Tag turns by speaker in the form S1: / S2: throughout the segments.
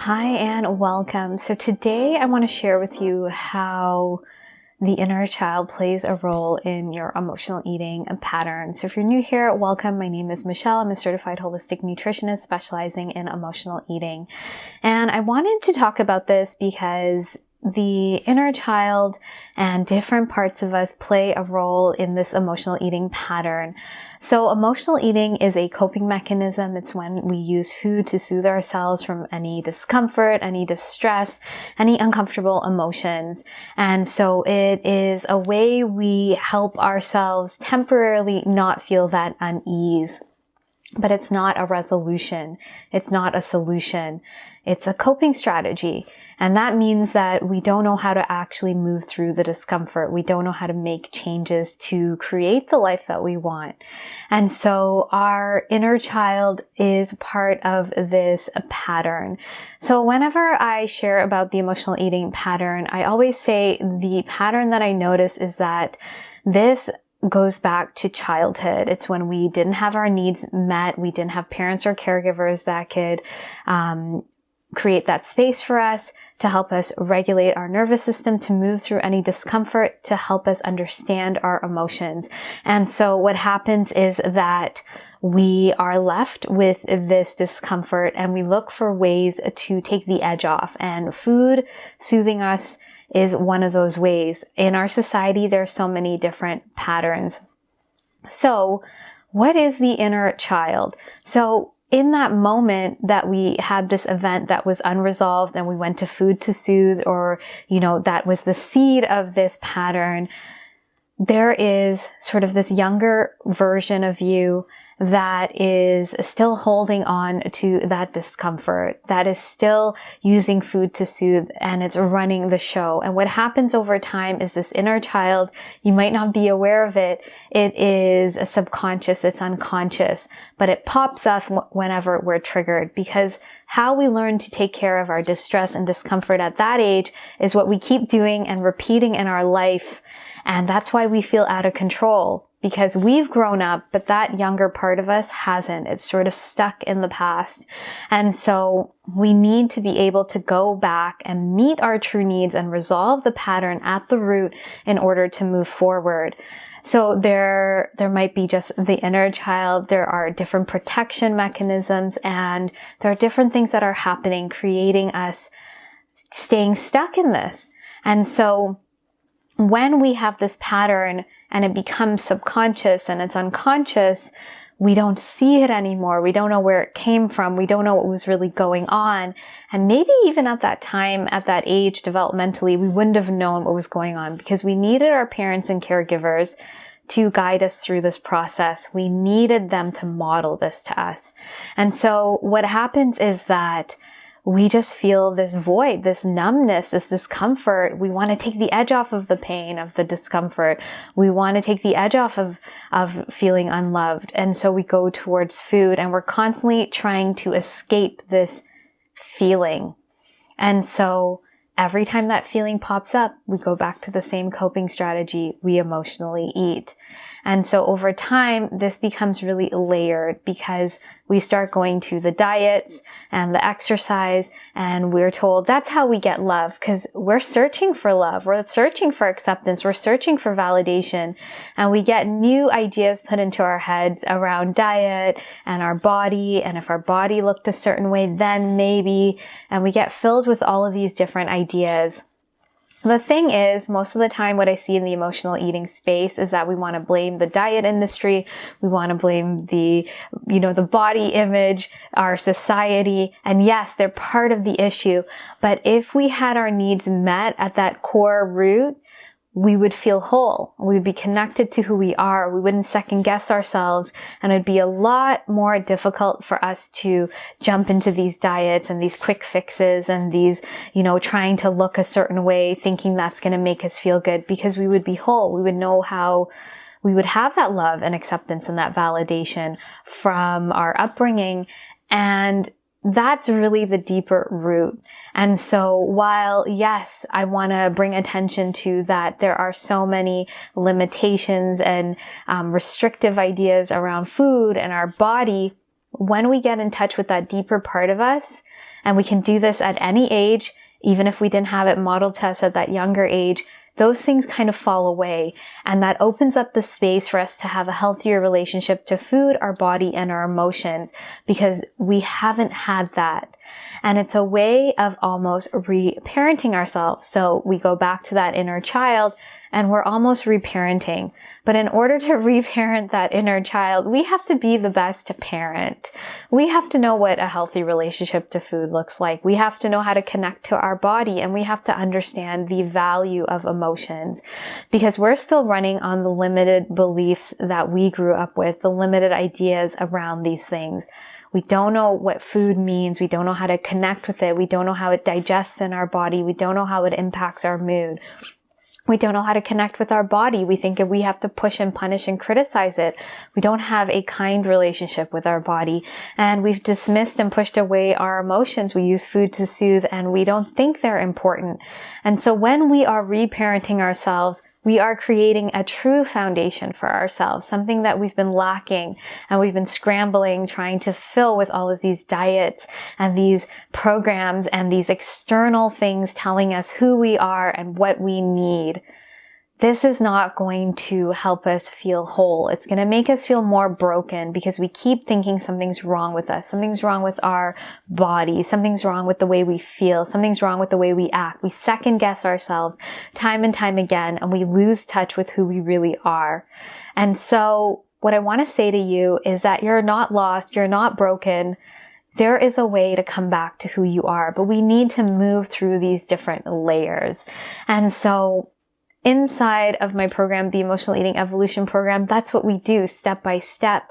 S1: Hi and welcome. So today I want to share with you how the inner child plays a role in your emotional eating pattern. So if you're new here, welcome. My name is Michelle. I'm a certified holistic nutritionist specializing in emotional eating. And I wanted to talk about this because the inner child and different parts of us play a role in this emotional eating pattern. So emotional eating is a coping mechanism. It's when we use food to soothe ourselves from any discomfort, any distress, any uncomfortable emotions. And so it is a way we help ourselves temporarily not feel that unease. But it's not a resolution. It's not a solution. It's a coping strategy. And that means that we don't know how to actually move through the discomfort. We don't know how to make changes to create the life that we want. And so our inner child is part of this pattern. So whenever I share about the emotional eating pattern, I always say the pattern that I notice is that this goes back to childhood. It's when we didn't have our needs met. We didn't have parents or caregivers that could create that space for us, to help us regulate our nervous system, to move through any discomfort, to help us understand our emotions. And so what happens is that we are left with this discomfort and we look for ways to take the edge off. And food soothing us is one of those ways. In our society, there are so many different patterns. So what is the inner child? So in that moment that we had this event that was unresolved and we went to food to soothe, or, that was the seed of this pattern, there is sort of this younger version of you that is still holding on to that discomfort, that is still using food to soothe, and it's running the show. And what happens over time is this inner child, you might not be aware of it. It is a subconscious, it's unconscious, but it pops up whenever we're triggered, because how we learn to take care of our distress and discomfort at that age is what we keep doing and repeating in our life. And that's why we feel out of control, because we've grown up, but that younger part of us hasn't. It's sort of stuck in the past. And so we need to be able to go back and meet our true needs and resolve the pattern at the root in order to move forward. So there might be just the inner child. There are different protection mechanisms, and there are different things that are happening, creating us staying stuck in this. And so when we have this pattern and it becomes subconscious and it's unconscious, we don't see it anymore. We don't know where it came from. We don't know what was really going on. And maybe even at that time, at that age, developmentally, we wouldn't have known what was going on because we needed our parents and caregivers to guide us through this process. We needed them to model this to us. And so what happens is that we just feel this void, this numbness, this discomfort. We want to take the edge off of the pain, of the discomfort. We want to take the edge off of feeling unloved. And so we go towards food, and we're constantly trying to escape this feeling. And so every time that feeling pops up, we go back to the same coping strategy. We emotionally eat. And so over time, this becomes really layered because we start going to the diets and the exercise, and we're told that's how we get love, because we're searching for love. We're searching for acceptance. We're searching for validation. And we get new ideas put into our heads around diet and our body. And if our body looked a certain way, then maybe, and we get filled with all of these different ideas. The thing is, most of the time what I see in the emotional eating space is that we want to blame the diet industry. We want to blame the body image, our society. And yes, they're part of the issue. But if we had our needs met at that core root, we would feel whole. We would be connected to who we are. We wouldn't second guess ourselves. And it'd be a lot more difficult for us to jump into these diets and these quick fixes and these, trying to look a certain way, thinking that's going to make us feel good, because we would be whole. We would know how we would have that love and acceptance and that validation from our upbringing. And that's really the deeper root. And so while, yes, I want to bring attention to that, there are so many limitations and restrictive ideas around food and our body, when we get in touch with that deeper part of us, and we can do this at any age, even if we didn't have it modeled to us at that younger age, those things kind of fall away. And that opens up the space for us to have a healthier relationship to food, our body, and our emotions, because we haven't had that. And it's a way of almost reparenting ourselves. So we go back to that inner child and we're almost reparenting. But in order to reparent that inner child, we have to be the best parent. We have to know what a healthy relationship to food looks like. We have to know how to connect to our body, and we have to understand the value of emotions, because we're still running on the limited beliefs that we grew up with, the limited ideas around these things. We don't know what food means. We don't know how to connect with it. We don't know how it digests in our body. We don't know how it impacts our mood. We don't know how to connect with our body. We think if we have to push and punish and criticize it. We don't have a kind relationship with our body. And we've dismissed and pushed away our emotions. We use food to soothe, and we don't think they're important. And so when we are reparenting ourselves, we are creating a true foundation for ourselves, something that we've been lacking and we've been scrambling, trying to fill with all of these diets and these programs and these external things telling us who we are and what we need. This is not going to help us feel whole. It's going to make us feel more broken, because we keep thinking something's wrong with us. Something's wrong with our body. Something's wrong with the way we feel. Something's wrong with the way we act. We second guess ourselves time and time again, and we lose touch with who we really are. And so what I want to say to you is that you're not lost. You're not broken. There is a way to come back to who you are, but we need to move through these different layers. And so inside of my program, the Emotional Eating Evolution program, that's what we do step by step.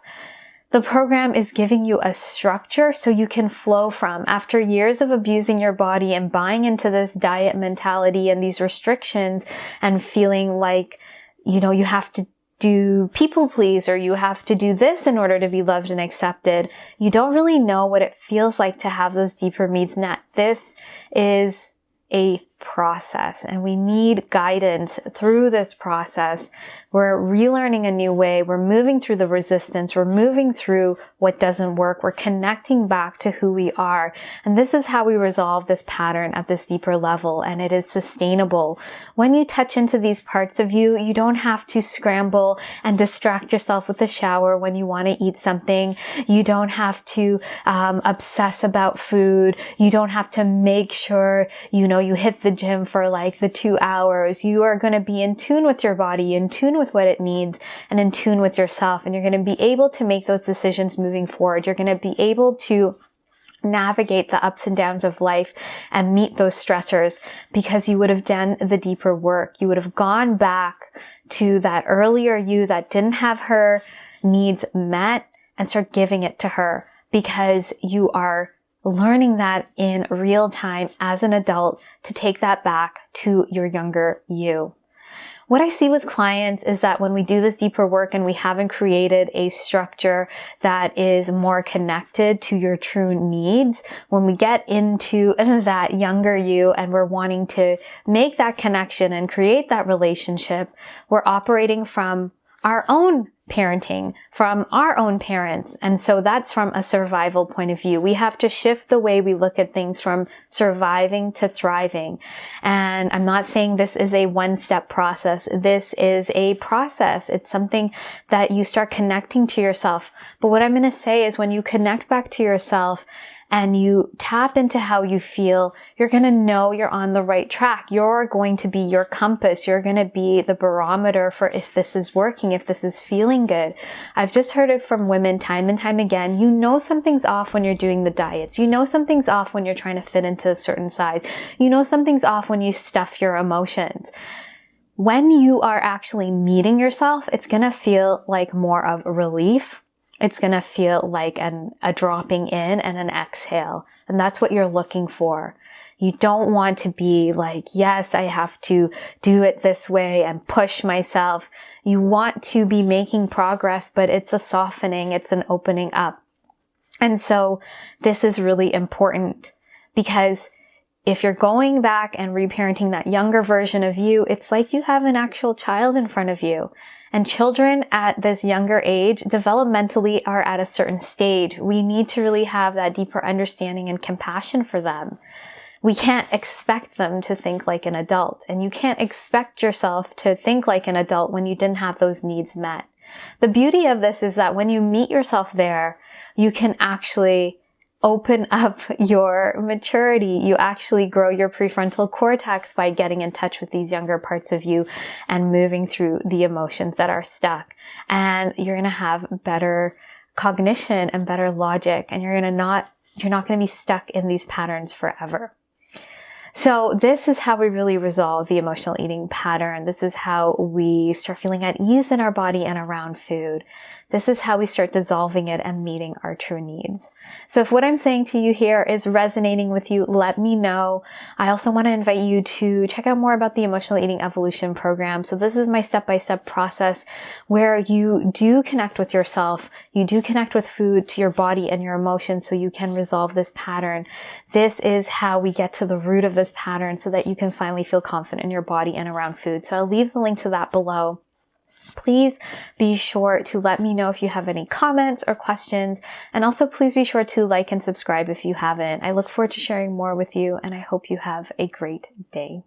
S1: The program is giving you a structure so you can flow from, after years of abusing your body and buying into this diet mentality and these restrictions and feeling like, you have to do people please, or you have to do this in order to be loved and accepted. You don't really know what it feels like to have those deeper needs met. This is a process, and we need guidance through this process. We're relearning a new way. We're moving through the resistance. We're moving through what doesn't work. We're connecting back to who we are. And this is how we resolve this pattern at this deeper level. And it is sustainable. When you touch into these parts of you, you don't have to scramble and distract yourself with a shower when you want to eat something. You don't have to obsess about food. You don't have to make sure, you hit the gym for like the 2 hours. You are going to be in tune with your body, in tune with what it needs, and in tune with yourself. And you're going to be able to make those decisions moving forward. You're going to be able to navigate the ups and downs of life and meet those stressors, because you would have done the deeper work. You would have gone back to that earlier you that didn't have her needs met and start giving it to her, because you are learning that in real time as an adult to take that back to your younger you. What I see with clients is that when we do this deeper work and we haven't created a structure that is more connected to your true needs, when we get into that younger you and we're wanting to make that connection and create that relationship, we're operating from our own parenting, from our own parents. And so that's from a survival point of view. We have to shift the way we look at things from surviving to thriving. And I'm not saying this is a one-step process. This is a process. It's something that you start connecting to yourself. But what I'm going to say is, when you connect back to yourself and you tap into how you feel, you're going to know you're on the right track. You're going to be your compass. You're going to be the barometer for if this is working, if this is feeling good. I've just heard it from women time and time again. You know something's off when you're doing the diets. You know something's off when you're trying to fit into a certain size. You know something's off when you stuff your emotions. When you are actually meeting yourself, it's going to feel like more of relief. It's going to feel like a dropping in and an exhale. And that's what you're looking for. You don't want to be like, yes, I have to do it this way and push myself. You want to be making progress, but it's a softening. It's an opening up. And so this is really important, because if you're going back and reparenting that younger version of you, it's like you have an actual child in front of you. And children at this younger age developmentally are at a certain stage. We need to really have that deeper understanding and compassion for them. We can't expect them to think like an adult, and you can't expect yourself to think like an adult when you didn't have those needs met. The beauty of this is that when you meet yourself there, you can actually open up your maturity. You actually grow your prefrontal cortex by getting in touch with these younger parts of you and moving through the emotions that are stuck. And you're going to have better cognition and better logic, and you're not going to be stuck in these patterns forever. So this is how we really resolve the emotional eating pattern. This is how we start feeling at ease in our body and around food. This is how we start dissolving it and meeting our true needs. So if what I'm saying to you here is resonating with you, let me know. I also want to invite you to check out more about the Emotional Eating Evolution program. So this is my step-by-step process where you do connect with yourself. You do connect with food, to your body and your emotions, so you can resolve this pattern. This is how we get to the root of this pattern so that you can finally feel confident in your body and around food. So I'll leave the link to that below. Please be sure to let me know if you have any comments or questions. And also please be sure to like and subscribe if you haven't. I look forward to sharing more with you, and I hope you have a great day.